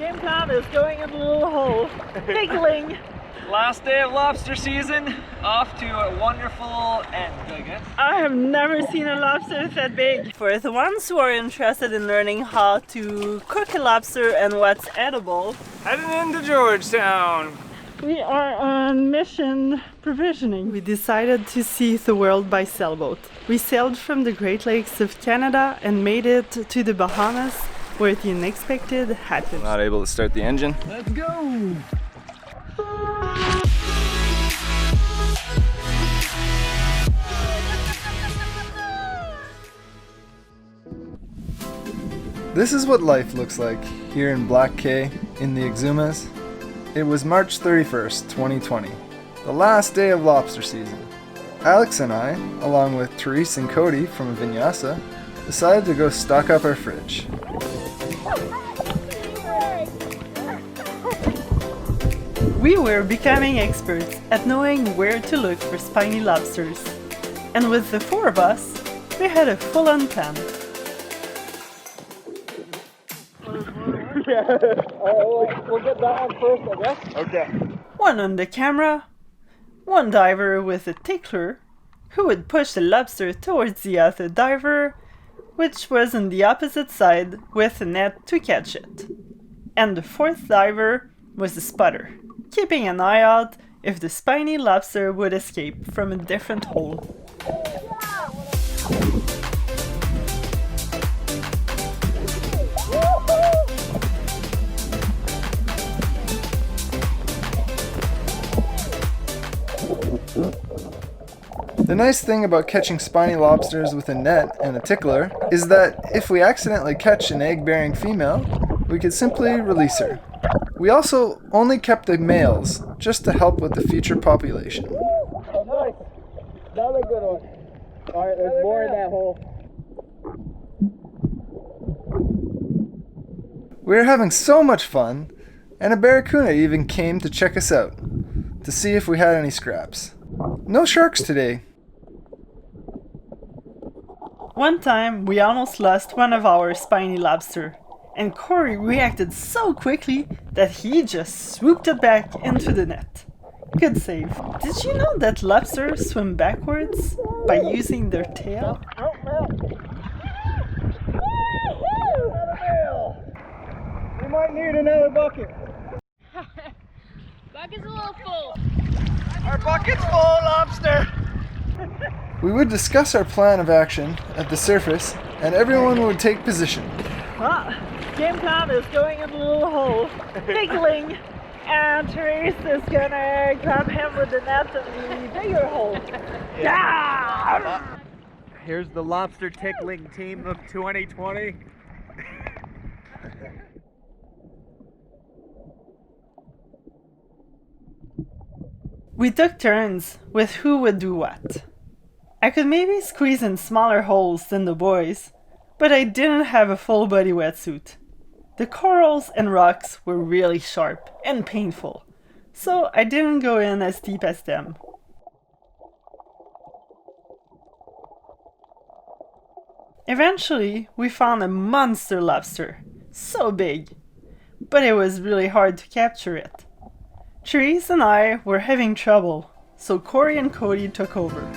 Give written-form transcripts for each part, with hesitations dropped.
game plan is going in the little hole, pickling. Last day of lobster season, off to a wonderful end, I guess. I have never seen a lobster that big. For the ones who are interested in learning how to cook a lobster and what's edible, Heading into Georgetown. we are on mission provisioning. We decided to see the world by sailboat. We sailed from the Great Lakes of Canada and made it to the Bahamas, where the unexpected happened. Not able to start the engine. Let's go! This is what life looks like here in Black Cay in the Exumas. It was March 31st, 2020, the last day of lobster season. Alex and I, along with Therese and Cody from Vinyasa, decided to go stock up our fridge. We were becoming experts at knowing where to look for spiny lobsters. And with the four of us, we had a full-on plan. We'll get that one first, I guess. Okay. One on the camera, one diver with a tickler, who would push the lobster towards the other diver, which was on the opposite side with a net to catch it. And the fourth diver was the spotter, keeping an eye out if the spiny lobster would escape from a different hole. The nice thing about catching spiny lobsters with a net and a tickler is that if we accidentally catch an egg-bearing female, we could simply release her. We also only kept the males, just to help with the future population. Oh, nice. Another good one. Alright, there's more in that hole. We were having so much fun, and a barracuda even came to check us out, to see if we had any scraps. No sharks today. One time, we almost lost one of our spiny lobster, and Corey reacted so quickly that he just swooped it back into the net. Good save. Did you know that lobsters swim backwards by using their tail? We might need another bucket. Bucket's a little full. Our bucket's full, lobster. We would discuss our plan of action at the surface, and everyone would take position. Game plan is going in the little hole, pickling, and Therese is gonna grab him with the net in the bigger hole. Yeah! Here's the lobster tickling team of 2020. We took turns with who would do what. I could maybe squeeze in smaller holes than the boys, but I didn't have a full body wetsuit. The corals and rocks were really sharp and painful, so I didn't go in as deep as them. Eventually, we found a monster lobster, so big, but it was really hard to capture it. Therese and I were having trouble, so Corey and Cody took over.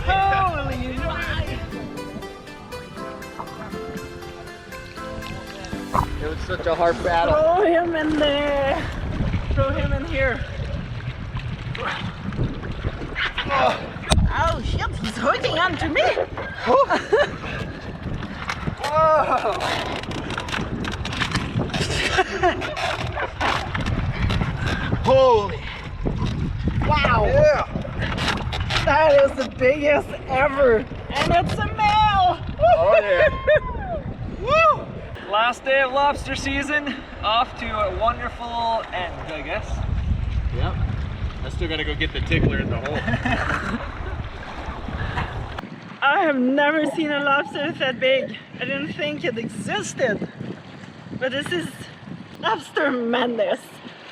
Holy my! It was such a hard battle. Throw him in there! Throw him in here! Oh shit, he's holding on to me! Holy! Wow! Yeah! That is the biggest ever! And it's a male! Oh yeah! Woo! Last day of lobster season, off to a wonderful end, I guess. Yep. I still gotta go get the tickler in the hole. I have never seen a lobster that big. I didn't think it existed. But this is lobster madness.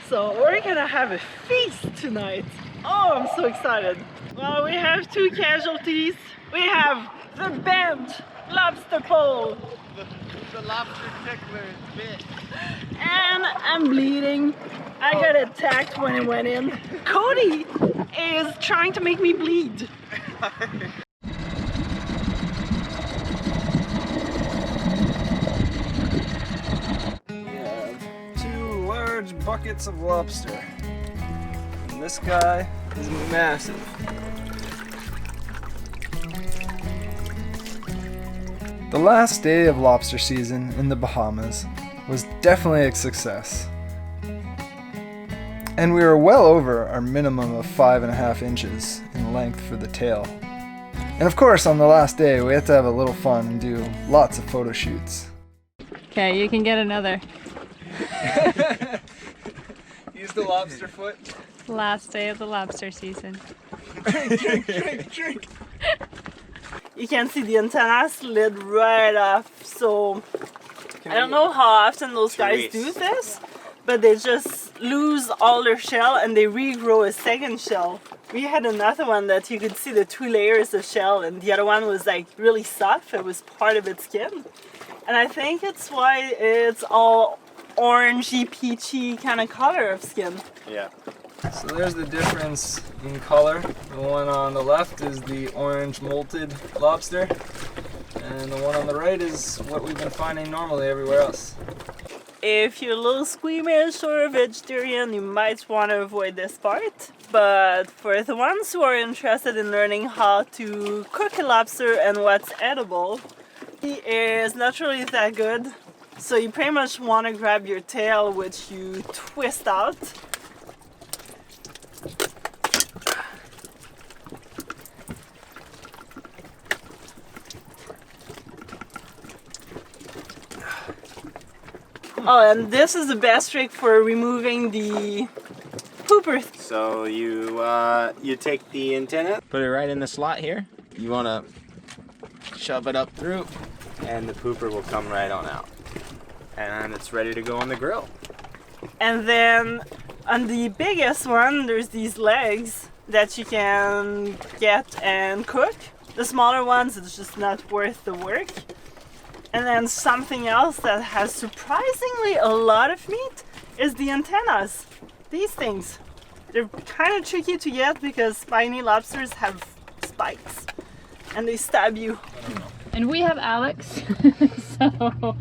So we're gonna have a feast tonight. Oh, I'm so excited. Well, we have two casualties. We have the bent lobster pole. The lobster tickler is bit. And I'm bleeding. I got attacked when it went in. Cody is trying to make me bleed. We have 2 large buckets of lobster. And this guy is massive. The last day of lobster season in the Bahamas was definitely a success. And we were well over our minimum of 5.5 inches in length for the tail. And of course, on the last day, we had to have a little fun and do lots of photo shoots. Okay, you can get another. Use the lobster foot. Last day of the lobster season. Drink. You can see the antenna slid right off, so I don't know how often those guys do this, but they just lose all their shell and they regrow a second shell. We had another one that you could see the 2 layers of shell, and the other one was like really soft. It was part of its skin. And I think it's why it's all orangey, peachy kind of color of skin. Yeah. So there's the difference in color. The one on the left is the orange molted lobster, and the one on the right is what we've been finding normally everywhere else. If you're a little squeamish or a vegetarian, you might want to avoid this part. But for the ones who are interested in learning how to cook a lobster and what's edible, he is not really that good. So you pretty much want to grab your tail, which you twist out. Oh, and this is the best trick for removing the pooper. So you take the antenna, put it right in the slot here. You want to shove it up through, and the pooper will come right on out. And it's ready to go on the grill. And then on the biggest one, there's these legs that you can get and cook. The smaller ones, it's just not worth the work. And then something else that has surprisingly a lot of meat is the antennas. These things. They're kind of tricky to get because spiny lobsters have spikes and they stab you. And we have Alex, so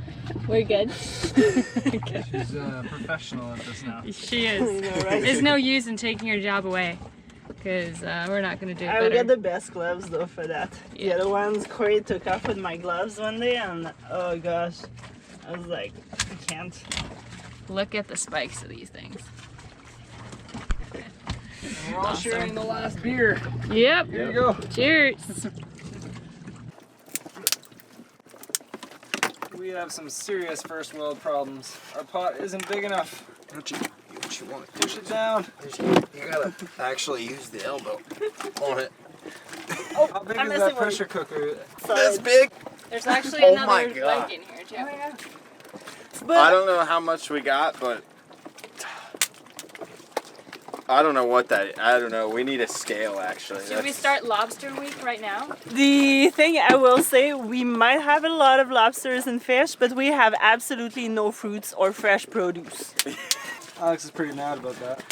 we're good. She's a professional at this now. She is. You know, right? There's no use in taking her job away, because we're not going to do it I will better. get the best gloves though for that. The other ones Corey took off with my gloves one day and oh gosh, I was like, I can't. Look at the spikes of these things. We're all sharing the last beer. Yep. Here you go. Cheers. We have some serious first world problems. Our pot isn't big enough. What you want to push it down? You gotta actually use the elbow on it. Oh, How big I'm is that missing one. pressure cooker? This big? There's actually Oh another my God. leg in here too. But I don't know how much we got, but I don't know what that. I don't know. We need a scale actually. Should we start lobster week right now? the thing I will say, we might have a lot of lobsters and fish, but we have absolutely no fruits or fresh produce. Alex is pretty mad about that.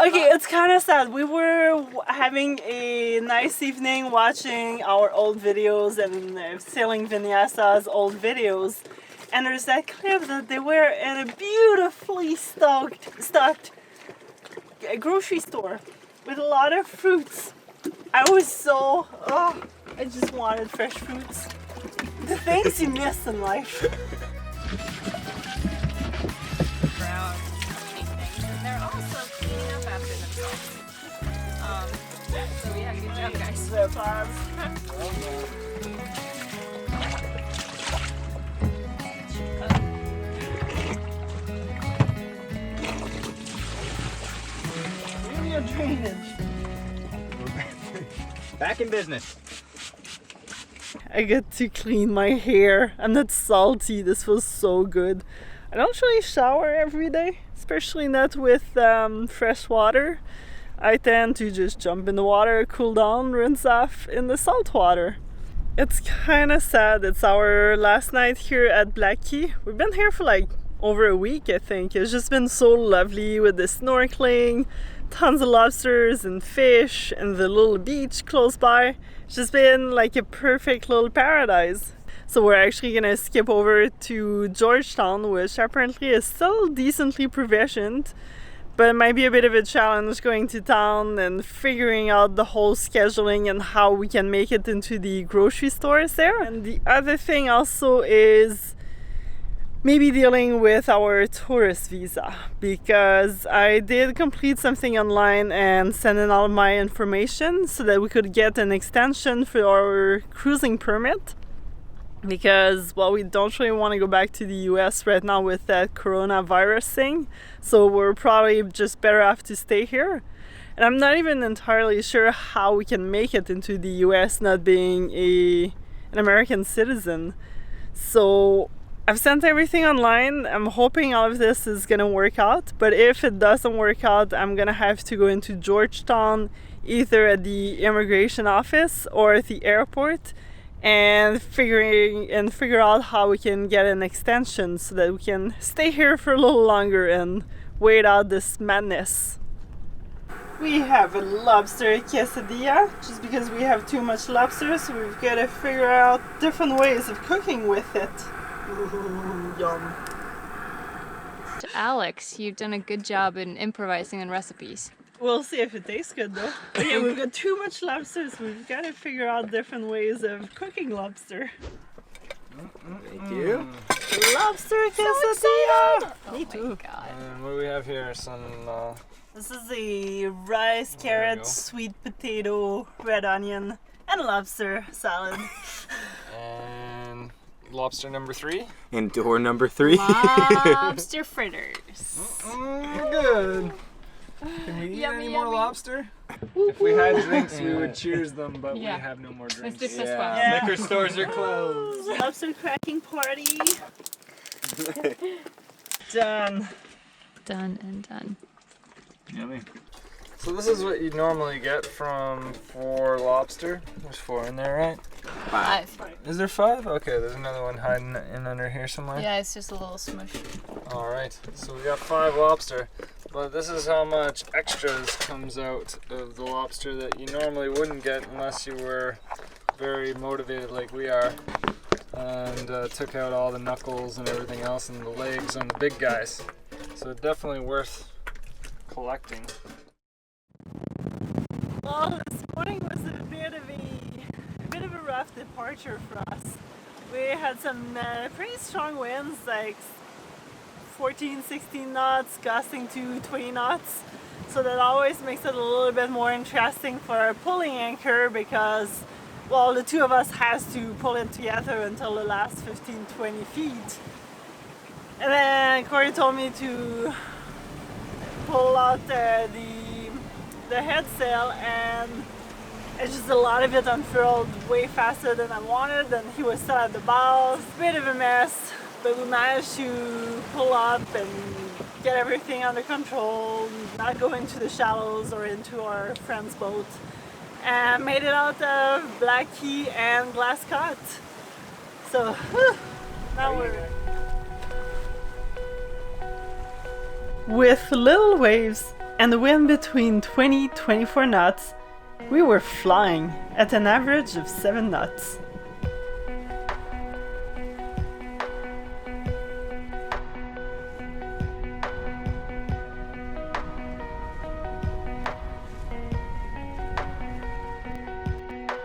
Okay, it's kind of sad. We were having a nice evening watching our old videos and selling Vinyasa's old videos. And there's that clip that they were in a beautifully stocked grocery store with a lot of fruits. I was so, I just wanted fresh fruits. The things you miss in life. They're also cleaning up after themselves. So yeah, good job, guys. The pause. drainage. Back in business. I get to clean my hair. I'm not salty. This feels so good. I don't really shower every day, especially not with fresh water. I tend to just jump in the water, cool down, rinse off in the salt water. It's kind of sad. It's our last night here at Black Key. We've been here for like over a week, I think. It's just been so lovely with the snorkeling, tons of lobsters and fish, and the little beach close by. It's just been like a perfect little paradise. So we're actually gonna skip over to Georgetown, which apparently is still decently provisioned, but it might be a bit of a challenge going to town and figuring out the whole scheduling and how we can make it into the grocery stores there. And the other thing also is maybe dealing with our tourist visa, because I did complete something online and send in all of my information so that we could get an extension for our cruising permit, because well, we don't really want to go back to the US right now with that coronavirus thing, so we're probably just better off to stay here. And I'm not even entirely sure how we can make it into the US not being an American citizen. So I've sent everything online. I'm hoping all of this is gonna work out, but if it doesn't work out, I'm gonna have to go into Georgetown, either at the immigration office or at the airport, and figure out how we can get an extension so that we can stay here for a little longer and wait out this madness. We have a lobster quesadilla, just because we have too much lobster, so we've got to figure out different ways of cooking with it. Ooh, yum. Alex, you've done a good job in improvising on recipes. We'll see if it tastes good though. But yeah, we've got too much lobster, so we've got to figure out different ways of cooking lobster. Thank you. Lobster quesadilla! Me Oh too. my god. And what do we have here? Some This is a rice, carrot, sweet potato, red onion, and lobster salad. and lobster number 3. And door number 3. Lobster fritters. Good. Can we eat Yummy, any more yummy. lobster? If we had drinks, we would cheers them, but Yeah. we have no more Let's drinks. dip this one. Yeah. Liquor stores are closed. Lobster cracking party. Done. Done and done. Yummy. So this is what you'd normally get from 4 lobster. There's 4 in there, right? 5. Is there 5? Okay, there's another one hiding in under here somewhere. Yeah, it's just a little smush. Alright, so we got 5 lobster. But this is how much extras comes out of the lobster that you normally wouldn't get unless you were very motivated like we are. And took out all the knuckles and everything else and the legs on the big guys. So definitely worth collecting. Well, this morning was a bit of a rough departure for us. We had some pretty strong winds, like 14, 16 knots, gusting to 20 knots. So that always makes it a little bit more interesting for our pulling anchor, because, well, the two of us has to pull it together until the last 15, 20 feet. And then Corey told me to pull out the head sail, and it's just a lot of it unfurled way faster than I wanted, and he was still at the bows. Bit of a mess, but we managed to pull up and get everything under control, not go into the shallows or into our friend's boat, and made it out of Black Key and Glasscock. So, now we're... With little waves and the wind between 20-24 knots, we were flying at an average of 7 knots.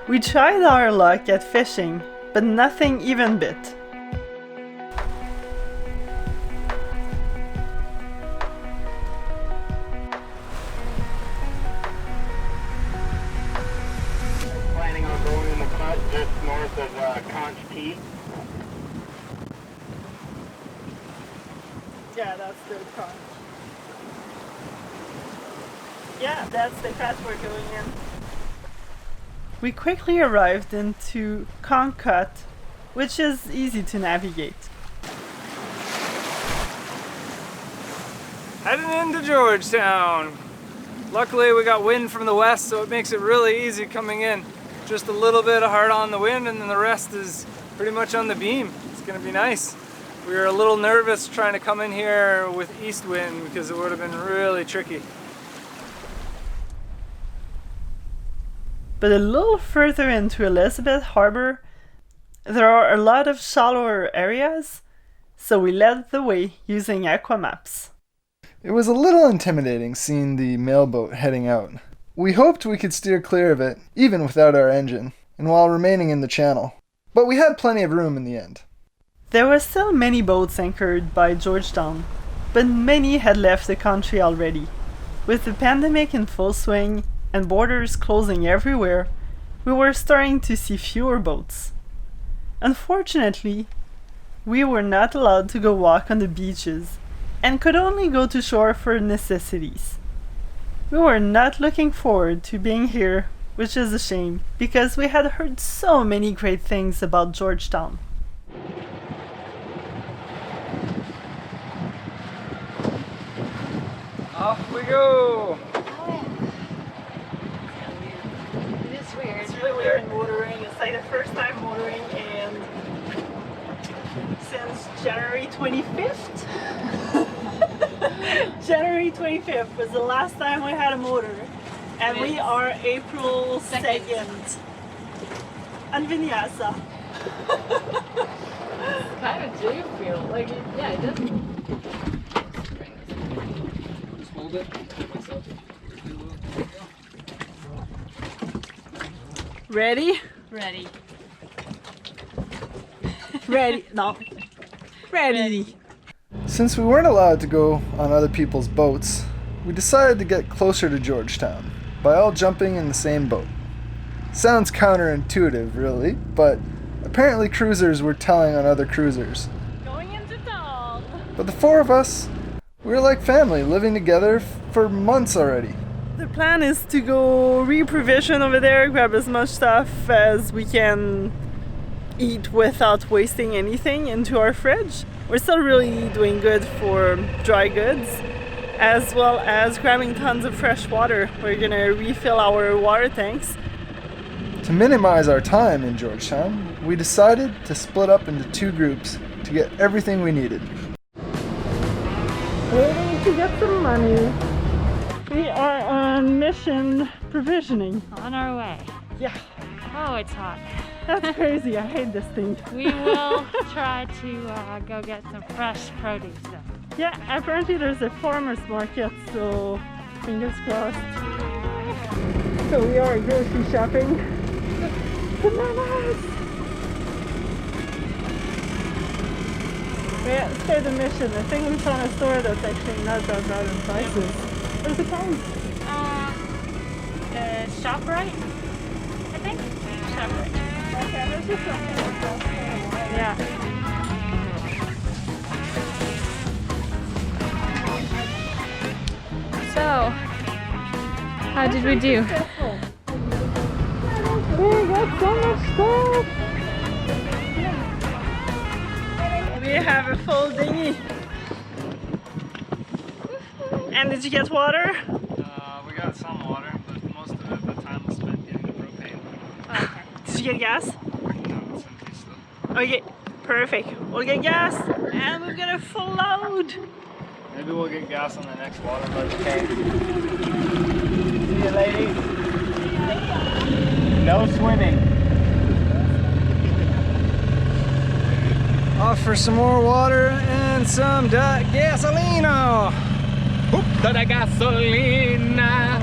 We tried our luck at fishing, but nothing even bit. Planning on going in the cut just north of Conch Key. Yeah, that's the conch. Yeah, that's the path we're going in. We quickly arrived into Concord, which is easy to navigate. Heading into Georgetown. Luckily we got wind from the west, so it makes it really easy coming in. Just a little bit hard on the wind and then the rest is pretty much on the beam. It's gonna be nice. We were a little nervous trying to come in here with east wind because it would have been really tricky. But a little further into Elizabeth Harbor, there are a lot of shallower areas, so we led the way using aqua maps. It was a little intimidating seeing the mailboat heading out. We hoped we could steer clear of it, even without our engine, and while remaining in the channel. But we had plenty of room in the end. There were still many boats anchored by Georgetown, but many had left the country already. With the pandemic in full swing and borders closing everywhere, we were starting to see fewer boats. Unfortunately, we were not allowed to go walk on the beaches and could only go to shore for necessities. We were not looking forward to being here, which is a shame, because we had heard so many great things about Georgetown. Off we go! It is weird. It's really weird motoring. It's like the first time motoring and since January 25th. January 25th was the last time we had a motor. And we are April 2nd. On Vinyasa. Kind of do feel like it. Yeah, it does. Just hold it. Ready? Ready. Ready. No. Ready. Since we weren't allowed to go on other people's boats, we decided to get closer to Georgetown by all jumping in the same boat. Sounds counterintuitive, really, but apparently cruisers were telling on other cruisers. Going into town. But the four of us, we were like family, living together for months already. The plan is to go re-provision over there, grab as much stuff as we can eat without wasting anything into our fridge. We're still really doing good for dry goods, as well as grabbing tons of fresh water. We're gonna refill our water tanks. To minimize our time in Georgetown, we decided to split up into two groups to get everything we needed. Waiting to get some money. We are on mission provisioning. On our way. Yeah, Oh, it's hot. that's crazy. I hate this thing. We will try to go get some fresh produce though. Yeah, apparently there's a farmer's market, so fingers crossed. So we are grocery shopping. Bananas! Yeah, let's go to the mission. I think we found a store that's actually not that bad in prices. Where's the phone? ShopRite, I think. ShopRite. Okay, there's just something like that. Yeah. So, how did we do? We got so much stuff! We have a full dinghy. And did you get water? We got some water, but most of it, the time was spent getting the propane. Okay. Did you get gas? No, it's empty still. Okay, perfect. We'll get gas and we've got a full load. Maybe we'll get gas on the next water bike. Okay. See you, ladies. No swimming. Off for some more water and some gasolina. Da gasolina.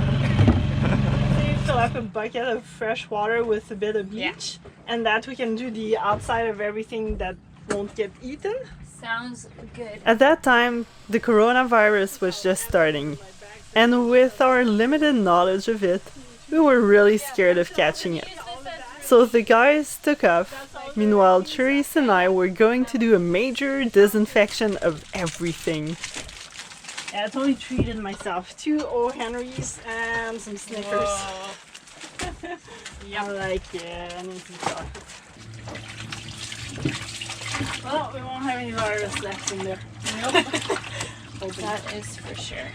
So you fill up a bucket of fresh water with a bit of bleach, and that we can do the outside of everything that won't get eaten. Sounds good. At that time, the coronavirus was just starting, and with our limited knowledge of it, we were really scared of catching it. So the guys took off. Meanwhile, Therese and I were going to do a major disinfection of everything. Yeah, I totally treated myself. 2 O. Henrys and some Snickers. Yeah, like, I need some chocolate. Well, we won't have any virus left in there. Nope. That is for sure.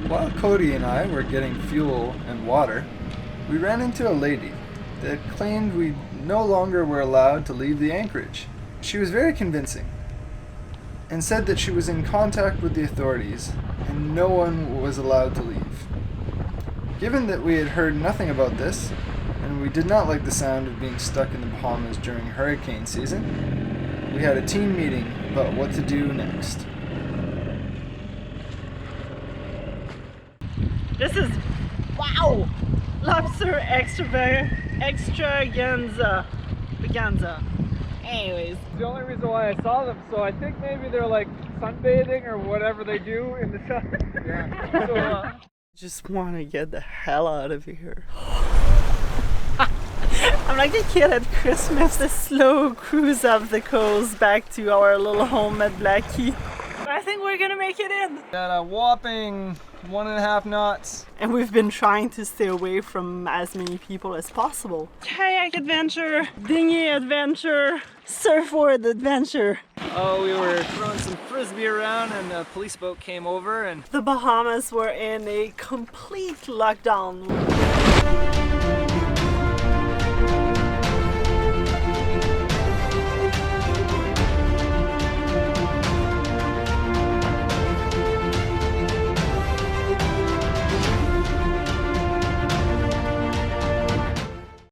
While Cody and I were getting fuel and water, we ran into a lady that claimed we no longer were allowed to leave the anchorage. She was very convincing and said that she was in contact with the authorities and no one was allowed to leave. Given that we had heard nothing about this and we did not like the sound of being stuck in the Bahamas during hurricane season, we had a team meeting about what to do next. This is, wow! Lobster extravaganza. Anyways. The only reason why I saw them, so I think maybe they're like sunbathing or whatever they do in the sun. Yeah. So, Just want to get the hell out of here. I'm like a kid at Christmas, the slow cruise up the coast back to our little home at Black Key. I think we're gonna make it in. at a whopping 1.5 knots. And we've been trying to stay away from as many people as possible. Kayak adventure, dinghy adventure, surfboard adventure. Oh, we were throwing some frisbee around and a police boat came over and The Bahamas were in a complete lockdown.